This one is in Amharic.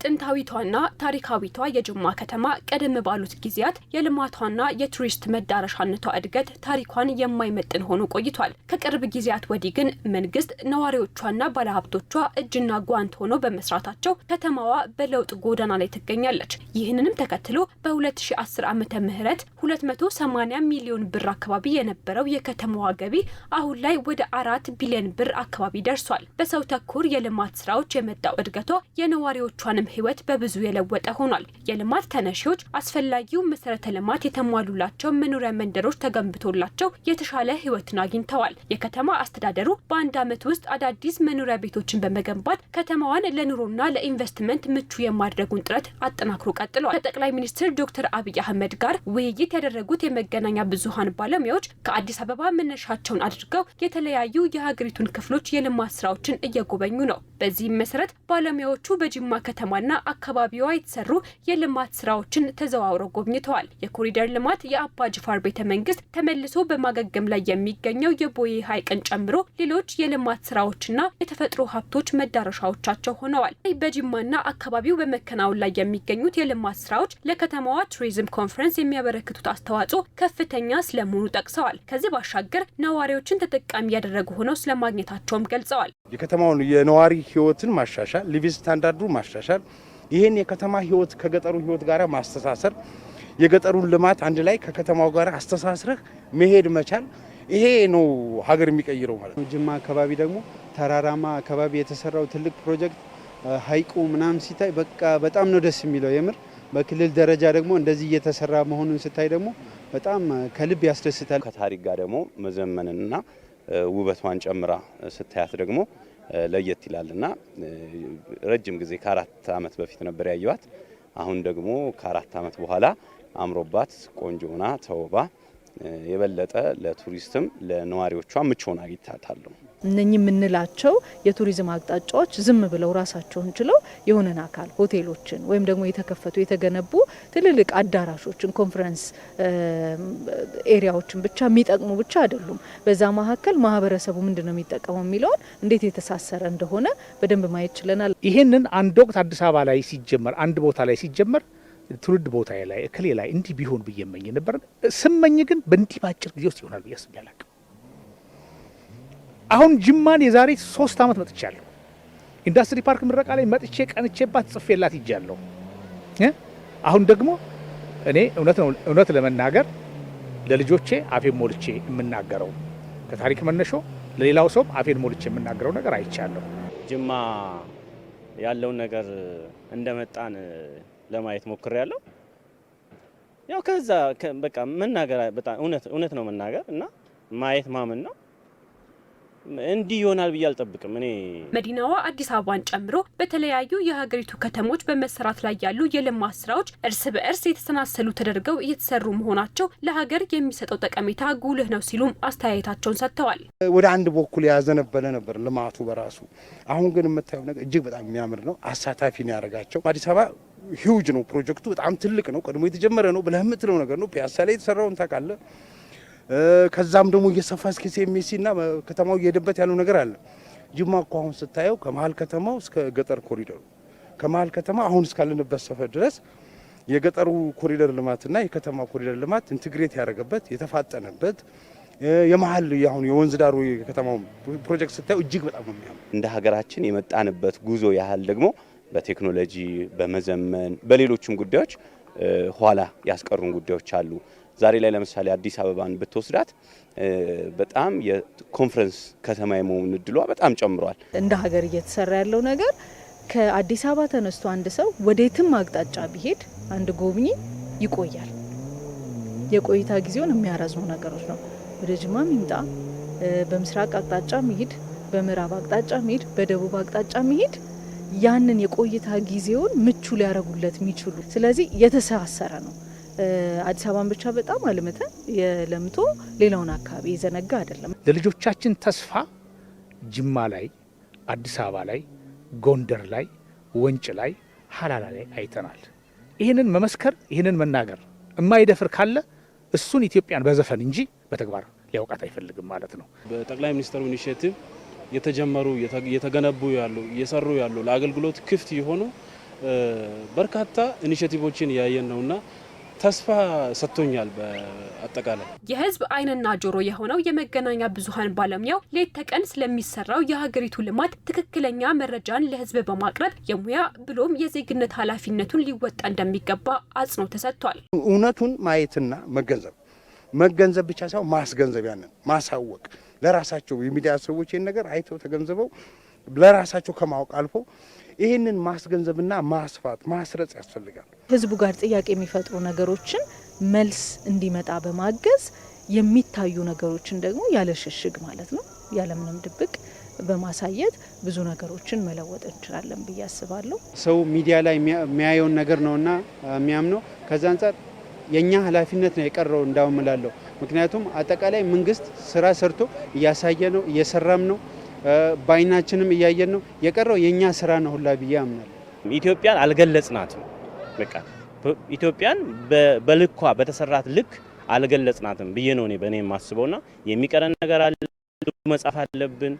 ጥንታዊቷና ታሪካዊቷ የጅማ ከተማ ቀደም ባሉት ጊዜያት የልማቷና የቱሪስት መዳረሻነቷ እድገት ታሪኳን የማይመጥን ሆኖ ቆይቷል። ከቅርብ ጊዜያት ወዲህ ግን መንግስት ነዋሪዎቿና ባለሀብቶቿ እጅና ጓንት ሆኖ በመስራታቸው ከተማዋ በለውጥ ጎዳና ላይ ትገኛለች። ይህንንም ተከትሎ በ2010 ዓመተ ምህረት 280 ሚሊዮን ብር አካባቢ የነበረው የከተማዋ ገቢ አሁን ላይ ወደ 4 ቢሊዮን ብር አካባቢ ደርሷል። በሰው ተኮር የልማት ስራዎች የመጣው እድገቷ የነዋሪዎቿንም ህይወት በብዙ የለወጠ ሆኗል። የልማት ተነሺዎች አስፈላጊው መሰረተ ልማት የተሟሉላቸው መኖሪያ መንደሮች ተገንብቶላቸው የተሻለ ህይወትን አግኝተዋል። የከተማ አስተዳደሩ በአንድ ዓመት ውስጥ አዳዲስ መኖሪያ ቤቶችን በመገንባት ከተማዋን ለኑሮና ለኢንቨስትመንት ምቹ የማድረጉን ጥረት አጠናክሮ ቀጥሏል። ከጠቅላይ ሚኒስትር ዶክተር አብይ አህመድ ጋር ውይይት ያደረጉት የመገናኛ ብዙሃን ባለሙያዎች ከአዲስ አበባ መነሻቸውን አድርገው የተለያዩ የሀገሪቱን ክፍሎች የልማት ስራዎችን እየጎበኙ ነው። በዚህም መሰረት ባለሙያዎቹ በጅማ ከተማና አካባቢዋ የተሰሩ የልማት ስራዎችን ተዘዋውረው ጎብኝተዋል። የኮሪደር ልማት፣ የአባ ጅፋር ቤተ መንግስት፣ ተመልሶ በማገገም ላይ የሚገኘው የቦዬ ሐይቅን ጨምሮ ሌሎች የልማት ስራዎችና የተፈጥሮ ሀብቶች መዳረሻዎቻቸው ሆነዋል። በጅማና አካባቢው በመከናወን ላይ የሚገኙት የልማት ስራዎች ለከተማዋ ቱሪዝም ኮንፈረንስ የሚያበረክቱት አስተዋጽኦ ከፍተኛ ስለመሆኑ ጠቅሰዋል። ከዚህ ባሻገር ነዋሪዎችን ተጠቃሚ ያደረጉ ሆነው ስለማግኘታቸውም ገልጸዋል። የከተማውን የነዋሪ ህይወትን ማሻሻል፣ ሊቪንግ ስታንዳርዱ ማሻሻል፣ ይሄን የከተማ ህይወት ከገጠሩ ህይወት ጋር ማስተሳሰር፣ የገጠሩን ልማት አንድ ላይ ከከተማው ጋር አስተሳስረህ መሄድ መቻል፣ ይሄ ነው ሀገር የሚቀይረው ማለት ነው። ጅማ አካባቢ ደግሞ ተራራማ አካባቢ የተሰራው ትልቅ ፕሮጀክት ሐይቁ ምናምን ሲታይ በቃ በጣም ነው ደስ የሚለው። የምር በክልል ደረጃ ደግሞ እንደዚህ እየተሰራ መሆኑን ስታይ ደግሞ በጣም ከልብ ያስደስታል። ከታሪክ ጋር ደግሞ መዘመንና ውበቷን ጨምራ ስታያት ደግሞ ለየት ይላልና ረጅም ጊዜ ከ4 ዓመት በፊት ነበር ያየዋት። አሁን ደግሞ ከ4 ዓመት በኋላ አምሮባት ቆንጆና ተውባ የበለጠ ለቱሪስትም ለነዋሪዎቿ ምቹ ሆና አግኝታታለሁ። እነኚህ የምንላቸው የቱሪዝም አቅጣጫዎች ዝም ብለው ራሳቸውን ችለው የሆነን አካል ሆቴሎችን ወይም ደግሞ የተከፈቱ የተገነቡ ትልልቅ አዳራሾችን ኮንፈረንስ ኤሪያዎችን ብቻ የሚጠቅሙ ብቻ አይደሉም። በዛ መካከል ማህበረሰቡ ምንድነው የሚጠቀመው የሚለውን እንዴት የተሳሰረ እንደሆነ በደንብ ማየት ችለናል። ይሄንን አንድ ወቅት አዲስ አበባ ላይ ሲጀመር አንድ ቦታ ላይ ሲጀመር ትውልድ ቦታ ላይ እክሌ ላይ እንዲህ ቢሆን ብዬ እመኝ ነበር። ስመኝ ግን በእንዲህ ባጭር ጊዜ ውስጥ ይሆናል ብዬ አስቤ አላቅም። አሁን ጅማን የዛሬ 3 ዓመት መጥቻለሁ። ኢንዱስትሪ ፓርክ ምረቃ ላይ መጥቼ ቀንቼባት ጽፌላት ይጃለሁ። አሁን ደግሞ እኔ እውነት ለመናገር ለልጆቼ አፌን ሞልቼ የምናገረው ከታሪክ መነሾ ለሌላው ሰው አፌን ሞልቼ የምናገረው ነገር አይቻለሁ። ጅማ ያለውን ነገር እንደመጣን ለማየት ሞክሬያለሁ። ያው ከዛ በቃ መናገር በጣም እውነት ነው መናገር እና ማየት ማመን ነው። እንዲህ ይሆናል ብዬ አልጠብቅም። እኔ መዲናዋ አዲስ አበባን ጨምሮ በተለያዩ የሀገሪቱ ከተሞች በመሰራት ላይ ያሉ የልማት ስራዎች እርስ በእርስ የተሰናሰሉ ተደርገው እየተሰሩ መሆናቸው ለሀገር የሚሰጠው ጠቀሜታ ጉልህ ነው ሲሉም አስተያየታቸውን ሰጥተዋል። ወደ አንድ በኩል ያዘነበለ ነበር ልማቱ በራሱ። አሁን ግን የምታየው ነገር እጅግ በጣም የሚያምር ነው። አሳታፊ ነው ያደረጋቸው። አዲስ አበባ ሂውጅ ነው ፕሮጀክቱ፣ በጣም ትልቅ ነው። ቀድሞ የተጀመረ ነው ብለህ የምትለው ነገር ነው። ፒያሳ ላይ የተሰራውን ታውቃለህ። ከዛም ደግሞ እየሰፋ እስከ ሲኤምሲና ከተማው እየሄደበት ያለው ነገር አለ። ጅማ እኮ አሁን ስታየው ከመሀል ከተማው እስከ ገጠር ኮሪደሩ ከመሀል ከተማ አሁን እስካለንበት ሰፈር ድረስ የገጠሩ ኮሪደር ልማትና የከተማ ኮሪደር ልማት ኢንቲግሬት ያደረገበት የተፋጠነበት የመሀል አሁን የወንዝ ዳሩ የከተማው ፕሮጀክት ስታየው እጅግ በጣም ነው የሚያምር። እንደ ሀገራችን የመጣንበት ጉዞ ያህል ደግሞ በቴክኖሎጂ በመዘመን በሌሎችም ጉዳዮች ኋላ ያስቀሩን ጉዳዮች አሉ። ዛሬ ላይ ለምሳሌ አዲስ አበባን ብትወስዳት በጣም የኮንፈረንስ ከተማ የመሆን እድሏ በጣም ጨምሯል። እንደ ሀገር እየተሰራ ያለው ነገር ከአዲስ አበባ ተነስቶ አንድ ሰው ወዴትም አቅጣጫ ቢሄድ አንድ ጎብኚ ይቆያል። የቆይታ ጊዜውን የሚያረዝሙ ነገሮች ነው። ወደ ጅማ ይምጣ፣ በምስራቅ አቅጣጫ መሄድ፣ በምዕራብ አቅጣጫ መሄድ፣ በደቡብ አቅጣጫ መሄድ ያንን የቆይታ ጊዜውን ምቹ ሊያረጉለት የሚችሉ ስለዚህ የተሳሰረ ነው። አዲስ አበባን ብቻ በጣም አልመተን የለምቶ ሌላውን አካባቢ የዘነጋ አይደለም። ለልጆቻችን ተስፋ ጅማ ላይ፣ አዲስ አበባ ላይ፣ ጎንደር ላይ፣ ወንጭ ላይ፣ ሀላላ ላይ አይተናል። ይህንን መመስከር ይህንን መናገር የማይደፍር ካለ እሱን ኢትዮጵያን በዘፈን እንጂ በተግባር ሊያውቃት አይፈልግም ማለት ነው። በጠቅላይ ሚኒስትሩ ኢኒሼቲቭ የተጀመሩ የተገነቡ ያሉ እየሰሩ ያሉ ለአገልግሎት ክፍት የሆኑ በርካታ ኢኒሼቲቮችን ያየን ነውና ተስፋ ሰጥቶኛል። በአጠቃላይ የህዝብ አይንና ጆሮ የሆነው የመገናኛ ብዙሃን ባለሙያው ሌት ተቀን ስለሚሰራው የሀገሪቱ ልማት ትክክለኛ መረጃን ለህዝብ በማቅረብ የሙያ ብሎም የዜግነት ኃላፊነቱን ሊወጣ እንደሚገባ አጽንኦት ተሰጥቷል። እውነቱን ማየትና መገንዘብ ብቻ ሳይሆን ማስገንዘብ፣ ያንን ማሳወቅ ለራሳቸው የሚዲያ ሰዎች ይህን ነገር አይተው ተገንዝበው ለራሳቸው ከማወቅ አልፎ ይህንን ማስገንዘብና ማስፋት ማስረጽ ያስፈልጋል። ህዝቡ ጋር ጥያቄ የሚፈጥሩ ነገሮችን መልስ እንዲመጣ በማገዝ የሚታዩ ነገሮችን ደግሞ ያለ ሽሽግ ማለት ነው ያለምንም ድብቅ በማሳየት ብዙ ነገሮችን መለወጥ እንችላለን ብዬ አስባለሁ። ሰው ሚዲያ ላይ የሚያየውን ነገር ነውና የሚያምነው ከዛ አንፃር የኛ ኃላፊነት ነው የቀረው እንዳውምላለሁ። ምክንያቱም አጠቃላይ መንግስት ስራ ሰርቶ እያሳየ ነው እየሰራም ነው ባይናችንም እያየን ነው። የቀረው የኛ ስራ ነው ሁላ ብዬ አምናለሁ። ኢትዮጵያን አልገለጽናትም። በቃ ኢትዮጵያን በልኳ በተሰራት ልክ አልገለጽናትም ብዬ ነው እኔ በእኔ የማስበውና የሚቀረን ነገር አለ። መጻፍ አለብን።